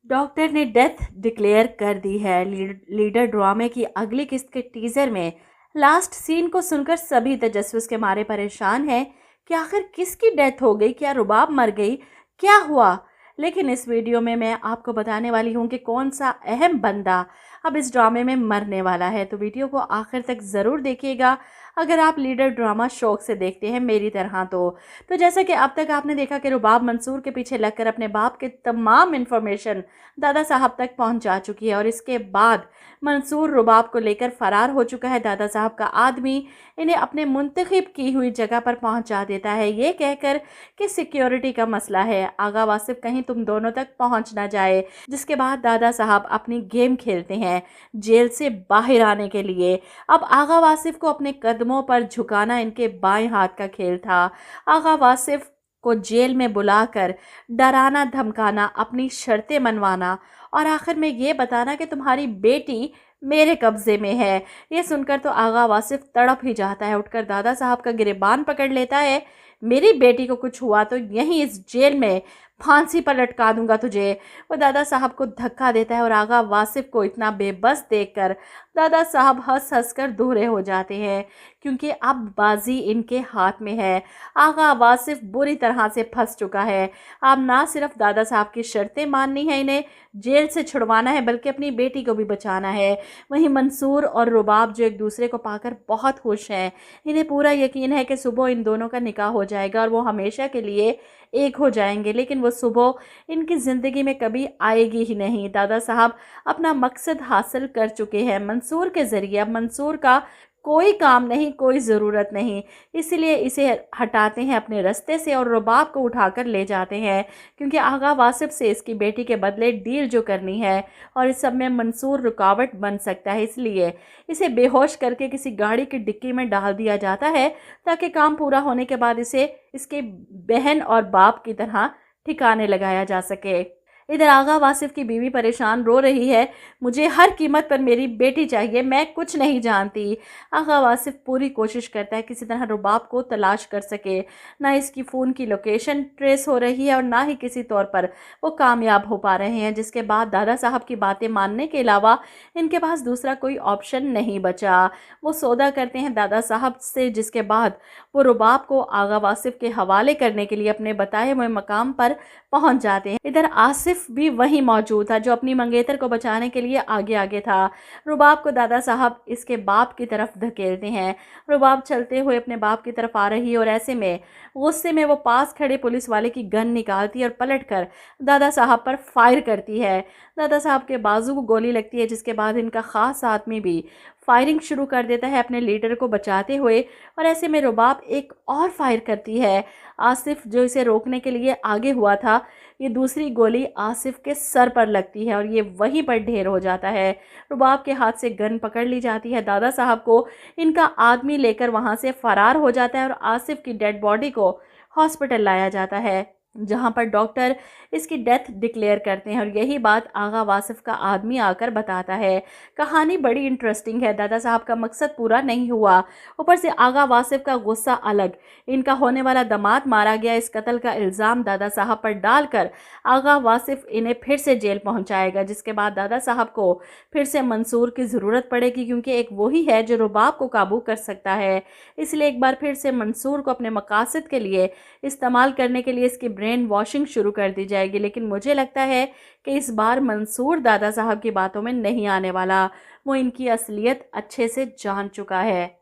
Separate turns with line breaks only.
Doctor ने death declare कर दी है। लीडर ड्रामे की अगली किस्त के टीजर में लास्ट सीन को सुनकर सभी तजस्सुस के मारे परेशान हैं कि आखिर किसकी डेथ हो गई, क्या रुबाब मर गई, क्या हुआ। लेकिन इस वीडियो में मैं आपको बताने वाली हूँ कि कौन सा अहम बंदा अब इस ड्रामे में मरने वाला है। तो वीडियो को आखिर तक ज़रूर देखिएगा अगर आप लीडर ड्रामा शौक से देखते हैं मेरी तरह। तो जैसा कि अब तक आपने देखा कि रुबाब मंसूर के पीछे लगकर अपने बाप के तमाम इन्फॉर्मेशन दादा साहब तक पहुंच जा चुकी है और इसके बाद मंसूर रुबाब को लेकर फरार हो चुका है। दादा साहब का आदमी इन्हें अपने मुंतखब की हुई जगह पर पहुंचा देता है, ये कहकर कि सिक्योरिटी का मसला है, आगा वासिफ कहीं तुम दोनों तक पहुंच ना जाए। जिसके बाद दादा साहब अपनी गेम खेलते हैं जेल से बाहर आने के लिए। अब आगा वासिफ को अपने कदमों पर झुकाना इनके बाएं हाथ का खेल था। आगा वासिफ को जेल में बुलाकर डराना धमकाना, अपनी शर्तें मनवाना और आखिर में ये बताना कि तुम्हारी बेटी मेरे कब्जे में है। ये सुनकर तो आगा वासिफ तड़प ही जाता है, उठकर दादा साहब का गिरेबान पकड़ लेता है। मेरी बेटी को कुछ हुआ तो यहीं इस जेल में फांसी पर लटका दूंगा तुझे। वो दादा साहब को धक्का देता है और आगा वासिफ को इतना बेबस देखकर दादा साहब हंस हंस कर दूरे हो जाते हैं, क्योंकि अब बाजी इनके हाथ में है। आगा वासिफ बुरी तरह से फंस चुका है। अब ना सिर्फ दादा साहब की शर्तें माननी है, इन्हें जेल से छुड़वाना है, बल्कि अपनी बेटी को भी बचाना है। वहीं मंसूर और रुबाब जो एक दूसरे को पाकर बहुत खुश हैं, इन्हें पूरा यकीन है कि सुबह इन दोनों का निकाह हो जाएगा और वो हमेशा के लिए एक हो जाएंगे। लेकिन वो सुबह इनकी ज़िंदगी में कभी आएगी ही नहीं। दादा साहब अपना मकसद हासिल कर चुके हैं मंसूर के ज़रिए। अब मंसूर का कोई काम नहीं, कोई ज़रूरत नहीं, इसलिए इसे हटाते हैं अपने रास्ते से और रुबाब को उठाकर ले जाते हैं, क्योंकि आगा वासिफ से इसकी बेटी के बदले डील जो करनी है और इस सब में मंसूर रुकावट बन सकता है। इसलिए इसे बेहोश करके किसी गाड़ी की डिक्की में डाल दिया जाता है, ताकि काम पूरा होने के बाद इसे इसके बहन और बाप की तरह ठिकाने लगाया जा सके। इधर आगा वासिफ की बीवी परेशान रो रही है, मुझे हर कीमत पर मेरी बेटी चाहिए, मैं कुछ नहीं जानती। आगा वासिफ पूरी कोशिश करता है किसी तरह रुबाब को तलाश कर सके। ना इसकी फ़ोन की लोकेशन ट्रेस हो रही है और ना ही किसी तौर पर वो कामयाब हो पा रहे हैं। जिसके बाद दादा साहब की बातें मानने के अलावा इनके पास दूसरा कोई ऑप्शन नहीं बचा। वो सौदा करते हैं दादा साहब से, जिसके बाद वो रुबाब को आगा वासिफ के हवाले करने के लिए अपने बताए हुए मकाम पर पहुंच जाते हैं। इधर आसिफ भी वहीं मौजूद था, जो अपनी मंगेतर को बचाने के लिए आगे आगे था। रुबाब को दादा साहब इसके बाप की तरफ धकेलते हैं। रुबाब चलते हुए अपने बाप की तरफ आ रही है और ऐसे में गुस्से में वो पास खड़े पुलिस वाले की गन निकालती है और पलटकर दादा साहब पर फायर करती है। दादा साहब के बाजू को गोली लगती है, जिसके बाद इनका खास आदमी भी फायरिंग शुरू कर देता है अपने लीडर को बचाते हुए और ऐसे में रुबाब एक और फायर करती है। आसिफ जो इसे रोकने के लिए आगे हुआ था, ये दूसरी गोली आसिफ के सर पर लगती है और ये वहीं पर ढेर हो जाता है। रुबाब के हाथ से गन पकड़ ली जाती है। दादा साहब को इनका आदमी लेकर वहां से फरार हो जाता है और आसिफ की डेड बॉडी को हॉस्पिटल लाया जाता है, जहां पर डॉक्टर इसकी डेथ डिक्लेयर करते हैं और यही बात आगा वासिफ का आदमी आकर बताता है। कहानी बड़ी इंटरेस्टिंग है। दादा साहब का मकसद पूरा नहीं हुआ, ऊपर से आगा वासिफ का गुस्सा अलग। इनका होने वाला दामाद मारा गया, इस कत्ल का इल्ज़ाम दादा साहब पर डालकर आगा वासिफ इन्हें फिर से जेल पहुंचाएगा। जिसके बाद दादा साहब को फिर से मंसूर की ज़रूरत पड़ेगी, क्योंकि एक वही है जो रुबाब को काबू कर सकता है। इसलिए एक बार फिर से मंसूर को अपने मकासद के लिए इस्तेमाल करने के लिए इसकी ब्रेन वॉशिंग शुरू कर दी जाएगी। लेकिन मुझे लगता है कि इस बार मंसूर दादा साहब की बातों में नहीं आने वाला, वो इनकी असलियत अच्छे से जान चुका है।